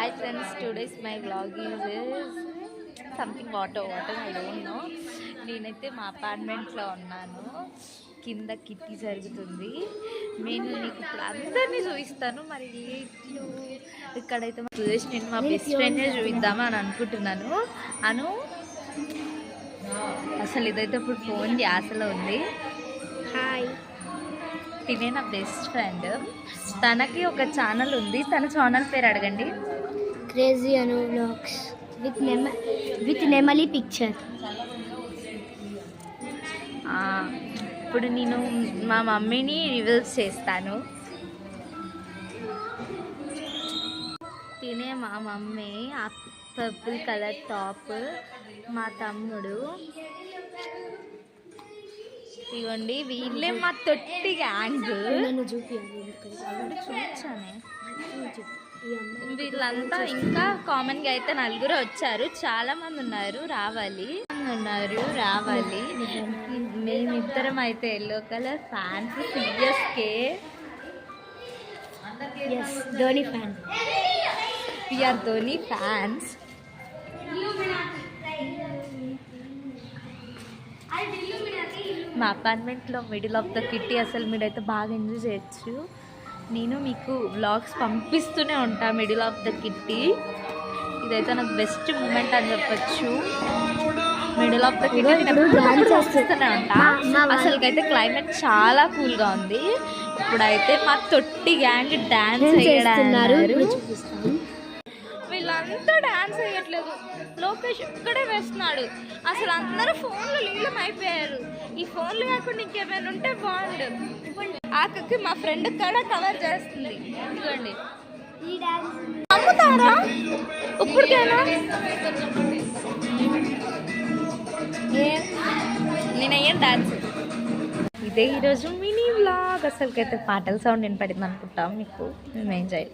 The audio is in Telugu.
Hi friends, today's my vlog is something water I don't know. నేనైతే మా అపార్ట్మెంట్లో ఉన్నాను. కింద కిట్టి జరుగుతుంది. నేను నీకు ఇప్పుడు అందరినీ చూపిస్తాను. మరి ఇక్కడైతే సురేష్ నేను మా బెస్ట్ ఫ్రెండ్నే చూపిద్దామని అనుకుంటున్నాను. అను అసలు ఇదైతే ఇప్పుడు ఫోన్ ధ్యాసలో ఉంది. హాయ్, తినే నా బెస్ట్ ఫ్రెండ్. తనకి ఒక ఛానల్ ఉంది. తన ఛానల్ పేరు అడగండి. క్రేజీ అను వ్లాగ్స్ విత్ నెమలి పిక్చర్. ఇప్పుడు నేను మా మమ్మీని రివీల్స్ చేస్తాను. తినే మా మమ్మీ ఆ పర్పుల్ కలర్ టాప్, మా తమ్ముడు. ఇవ్వండి, వీళ్ళే మా తొట్టి గ్యాంగ్. చూపించానే వీళ్ళంతా ఇంకా కామన్గా అయితే నలుగురు వచ్చారు. చాలా మంది ఉన్నారు, రావాలి. మేమిద్దరం అయితే yellow colour fans. CSK Dhoni fan. We're Dhoni fans. మా అపార్ట్మెంట్లో మిడిల్ ఆఫ్ ద కిట్టి. అసలు మీరైతే బాగా ఎంజాయ్ చేయొచ్చు. నేను మీకు వ్లాగ్స్ పంపిస్తూనే ఉంటా మిడిల్ ఆఫ్ ద కిట్టి. ఇదైతే నాకు బెస్ట్ మూమెంట్ అని చెప్పచ్చు. మిడిల్ ఆఫ్ ద కిట్టి చూస్తూనే ఉంటా. అసలుకైతే క్లైమేట్ చాలా కూల్గా ఉంది. ఇప్పుడైతే మా తొట్టి గ్యాంగ్ డాన్స్ వేయడారు. వీళ్ళంతా డాన్స్ వేయట్లేదు, లోకేష్ ఇక్కడే వేస్తున్నాడు. అసలు అందరూ ఫోన్లు లీలం అయిపోయారు. ఈ ఫోన్లు కాకుండా ఇంకేమైనా ఉంటే బాగుండు. ఆకకి మా ఫ్రెండ్ కూడా కవర్ చేస్తుంది. ఇదిగోండి, అమ్ముతారా ఇప్పటికైనా? నేనయ్యాను డాన్స్. ఇదే ఈరోజు మినీ వ్లాగ్. అసలుకైతే పాటల సౌండ్ వినపడింది అనుకుంటాం మీకు. మేము ఎంజాయ్.